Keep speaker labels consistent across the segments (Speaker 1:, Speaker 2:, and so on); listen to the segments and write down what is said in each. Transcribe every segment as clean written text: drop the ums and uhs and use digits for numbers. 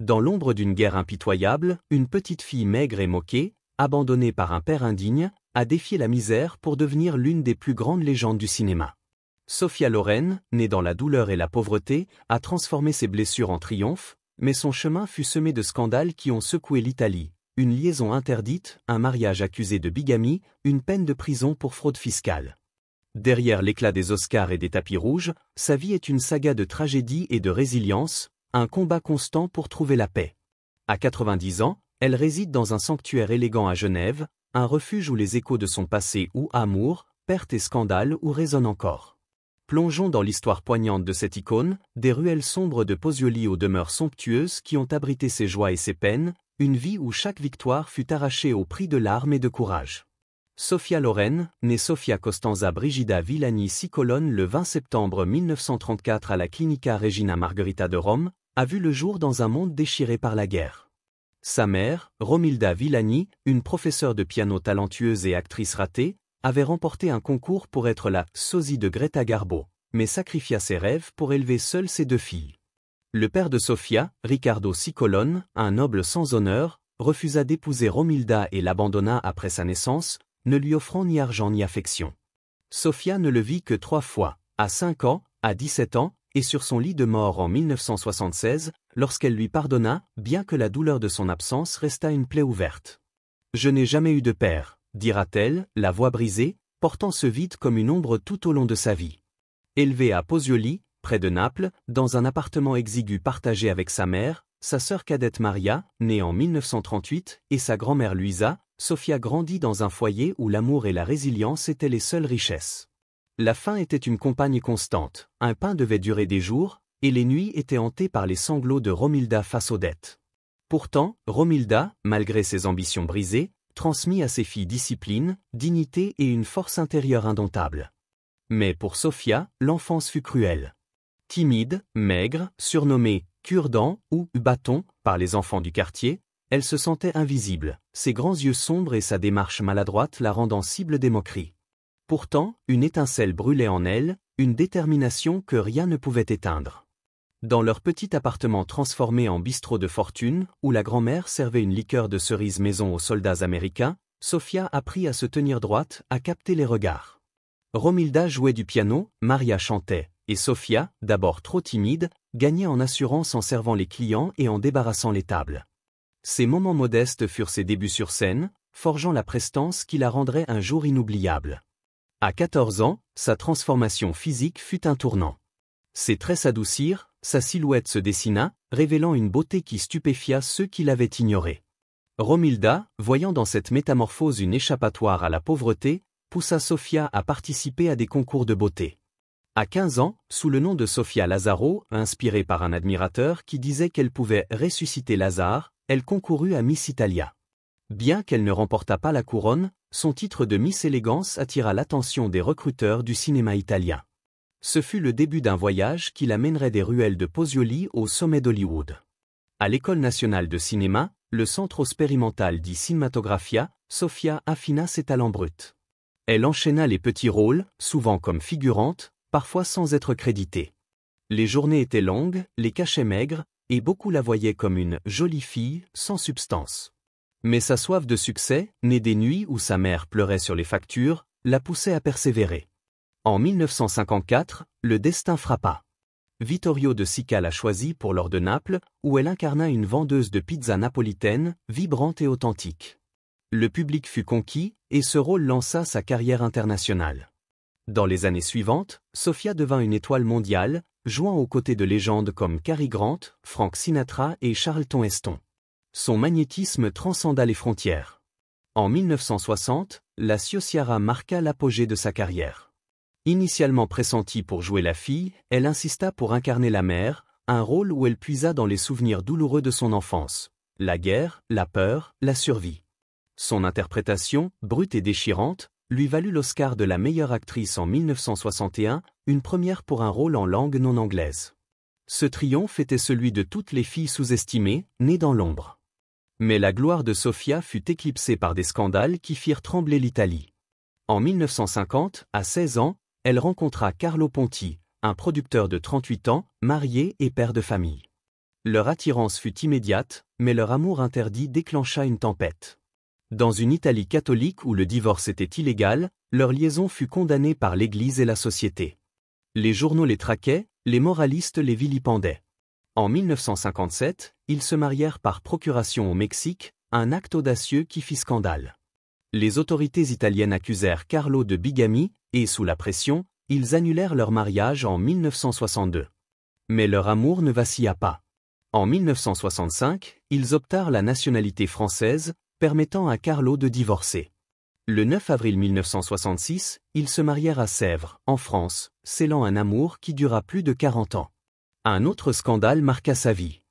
Speaker 1: Dans l'ombre d'une guerre impitoyable, une petite fille maigre et moquée, abandonnée par un père indigne, a défié la misère pour devenir l'une des plus grandes légendes du cinéma. Sophia Loren, née dans la douleur et la pauvreté, a transformé ses blessures en triomphe, mais son chemin fut semé de scandales qui ont secoué l'Italie. Une liaison interdite, un mariage accusé de bigamie, une peine de prison pour fraude fiscale. Derrière l'éclat des Oscars et des tapis rouges, sa vie est une saga de tragédie et de résilience, un combat constant pour trouver la paix. À 90 ans, elle réside dans un sanctuaire élégant à Genève, un refuge où les échos de son passé ou amour, perte et scandale où résonnent encore. Plongeons dans l'histoire poignante de cette icône, des ruelles sombres de Pozzuoli aux demeures somptueuses qui ont abrité ses joies et ses peines, une vie où chaque victoire fut arrachée au prix de larmes et de courage. Sophia Loren, née Sofia Costanza Brigida Villani Cicolone le 20 septembre 1934 à la Clinica Regina Margherita de Rome, a vu le jour dans un monde déchiré par la guerre. Sa mère, Romilda Villani, une professeure de piano talentueuse et actrice ratée, avait remporté un concours pour être la sosie de Greta Garbo, mais sacrifia ses rêves pour élever seule ses deux filles. Le père de Sofia, Riccardo Cicolone, un noble sans honneur, refusa d'épouser Romilda et l'abandonna après sa naissance, ne lui offrant ni argent ni affection. Sofia ne le vit que 3 fois, à 5 ans, à 17 ans, et sur son lit de mort en 1976, lorsqu'elle lui pardonna, bien que la douleur de son absence restât une plaie ouverte. « Je n'ai jamais eu de père », dira-t-elle, la voix brisée, portant ce vide comme une ombre tout au long de sa vie. Élevée à Pozzuoli, près de Naples, dans un appartement exigu partagé avec sa mère, sa sœur cadette Maria, née en 1938, et sa grand-mère Luisa, Sofia grandit dans un foyer où l'amour et la résilience étaient les seules richesses. La faim était une compagne constante, un pain devait durer des jours, et les nuits étaient hantées par les sanglots de Romilda face aux dettes. Pourtant, Romilda, malgré ses ambitions brisées, transmit à ses filles discipline, dignité et une force intérieure indomptable. Mais pour Sofia, l'enfance fut cruelle. Timide, maigre, surnommée « cure-dent » ou « bâton » par les enfants du quartier, elle se sentait invisible, ses grands yeux sombres et sa démarche maladroite la rendant cible des moqueries. Pourtant, une étincelle brûlait en elle, une détermination que rien ne pouvait éteindre. Dans leur petit appartement transformé en bistrot de fortune, où la grand-mère servait une liqueur de cerise maison aux soldats américains, Sofia apprit à se tenir droite, à capter les regards. Romilda jouait du piano, Maria chantait, et Sofia, d'abord trop timide, gagnait en assurance en servant les clients et en débarrassant les tables. Ces moments modestes furent ses débuts sur scène, forgeant la prestance qui la rendrait un jour inoubliable. À 14 ans, sa transformation physique fut un tournant. Ses traits s'adoucirent, sa silhouette se dessina, révélant une beauté qui stupéfia ceux qui l'avaient ignorée. Romilda, voyant dans cette métamorphose une échappatoire à la pauvreté, poussa Sofia à participer à des concours de beauté. À 15 ans, sous le nom de Sofia Lazzaro, inspirée par un admirateur qui disait qu'elle pouvait ressusciter Lazare, elle concourut à Miss Italia. Bien qu'elle ne remportât pas la couronne, son titre de Miss Élégance attira l'attention des recruteurs du cinéma italien. Ce fut le début d'un voyage qui la mènerait des ruelles de Pozzuoli au sommet d'Hollywood. À l'École nationale de cinéma, le centre expérimental di Cinematographia, Sofia affina ses talents bruts. Elle enchaîna les petits rôles, souvent comme figurante, parfois sans être créditée. Les journées étaient longues, les cachets maigres, et beaucoup la voyaient comme une jolie fille, sans substance. Mais sa soif de succès, née des nuits où sa mère pleurait sur les factures, la poussait à persévérer. En 1954, le destin frappa. Vittorio De Sica l'a choisie pour l'Or de Naples, où elle incarna une vendeuse de pizza napolitaine, vibrante et authentique. Le public fut conquis, et ce rôle lança sa carrière internationale. Dans les années suivantes, Sofia devint une étoile mondiale, jouant aux côtés de légendes comme Cary Grant, Frank Sinatra et Charlton Heston. Son magnétisme transcenda les frontières. En 1960, la Ciociara marqua l'apogée de sa carrière. Initialement pressentie pour jouer la fille, elle insista pour incarner la mère, un rôle où elle puisa dans les souvenirs douloureux de son enfance. La guerre, la peur, la survie. Son interprétation, brute et déchirante, lui valut l'Oscar de la meilleure actrice en 1961, une première pour un rôle en langue non anglaise. Ce triomphe était celui de toutes les filles sous-estimées, nées dans l'ombre. Mais la gloire de Sofia fut éclipsée par des scandales qui firent trembler l'Italie. En 1950, à 16 ans, elle rencontra Carlo Ponti, un producteur de 38 ans, marié et père de famille. Leur attirance fut immédiate, mais leur amour interdit déclencha une tempête. Dans une Italie catholique où le divorce était illégal, leur liaison fut condamnée par l'Église et la société. Les journaux les traquaient, les moralistes les vilipendaient. En 1957, ils se marièrent par procuration au Mexique, un acte audacieux qui fit scandale. Les autorités italiennes accusèrent Carlo de bigamie, et sous la pression, ils annulèrent leur mariage en 1962. Mais leur amour ne vacilla pas. En 1965, ils obtinrent la nationalité française, permettant à Carlo de divorcer. Le 9 avril 1966, ils se marièrent à Sèvres, en France, scellant un amour qui dura plus de 40 ans. Un autre scandale marqua sa vie.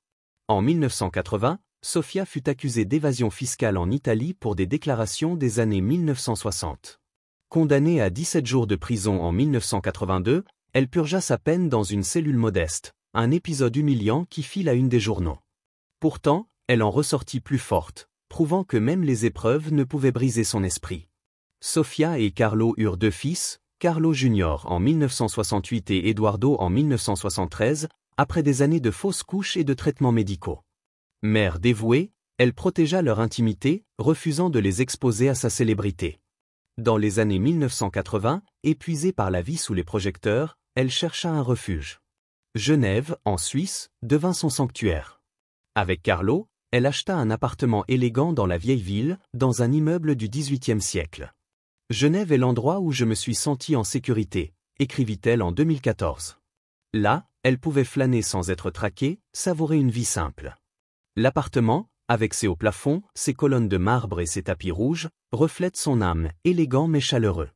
Speaker 1: En 1980, Sofia fut accusée d'évasion fiscale en Italie pour des déclarations des années 1960. Condamnée à 17 jours de prison en 1982, elle purgea sa peine dans une cellule modeste, un épisode humiliant qui fit la une des journaux. Pourtant, elle en ressortit plus forte, prouvant que même les épreuves ne pouvaient briser son esprit. Sofia et Carlo eurent 2 fils, Carlo Jr. en 1968 et Eduardo en 1973, après des années de fausses couches et de traitements médicaux. Mère dévouée, elle protégea leur intimité, refusant de les exposer à sa célébrité. Dans les années 1980, épuisée par la vie sous les projecteurs, elle chercha un refuge. Genève, en Suisse, devint son sanctuaire. Avec Carlo, elle acheta un appartement élégant dans la vieille ville, dans un immeuble du XVIIIe siècle. « Genève est l'endroit où je me suis sentie en sécurité », écrivit-elle en 2014. Là, elle pouvait flâner sans être traquée, savourer une vie simple. L'appartement, avec ses hauts plafonds, ses colonnes de marbre et ses tapis rouges, reflète son âme, élégant mais chaleureux.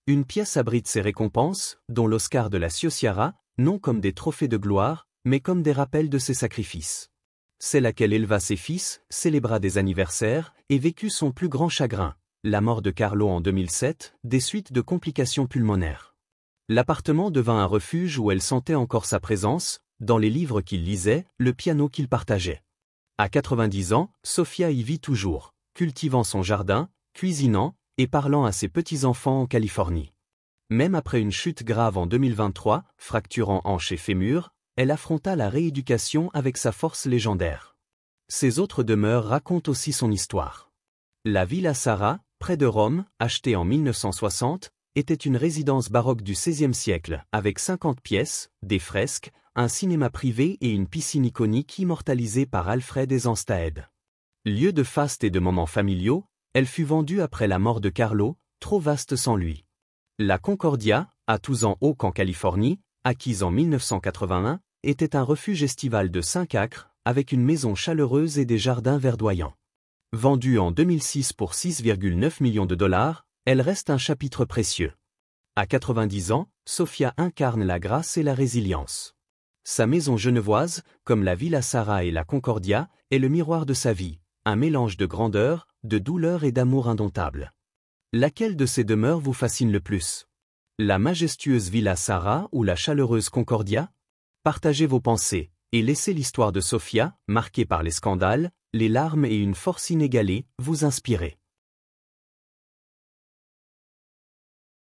Speaker 1: Une pièce abrite ses récompenses, dont l'Oscar de la Ciociara, non comme des trophées de gloire, mais comme des rappels de ses sacrifices. C'est laquelle éleva ses fils, célébra des anniversaires, et vécut son plus grand chagrin, la mort de Carlo en 2007, des suites de complications pulmonaires. L'appartement devint un refuge où elle sentait encore sa présence, dans les livres qu'il lisait, le piano qu'il partageait. À 90 ans, Sofia y vit toujours, cultivant son jardin, cuisinant, et parlant à ses petits-enfants en Californie. Même après une chute grave en 2023, fracturant hanche et fémur, elle affronta la rééducation avec sa force légendaire. Ses autres demeures racontent aussi son histoire. La Villa Sara, près de Rome, achetée en 1960, était une résidence baroque du XVIe siècle, avec 50 pièces, des fresques, un cinéma privé et une piscine iconique immortalisée par Alfred Eisenstaedt. Lieu de faste et de moments familiaux, elle fut vendue après la mort de Carlo, trop vaste sans lui. La Concordia, à Tucson-Oak en Californie, acquise en 1981, était un refuge estival de 5 acres, avec une maison chaleureuse et des jardins verdoyants. Vendue en 2006 pour 6,9 millions de dollars, elle reste un chapitre précieux. À 90 ans, Sofia incarne la grâce et la résilience. Sa maison genevoise, comme la Villa Sara et la Concordia, est le miroir de sa vie, un mélange de grandeur, de douleur et d'amour indomptable. Laquelle de ces demeures vous fascine le plus? La majestueuse Villa Sara ou la chaleureuse Concordia? Partagez vos pensées, et laissez l'histoire de Sofia, marquée par les scandales, les larmes et une force inégalée, vous inspirer.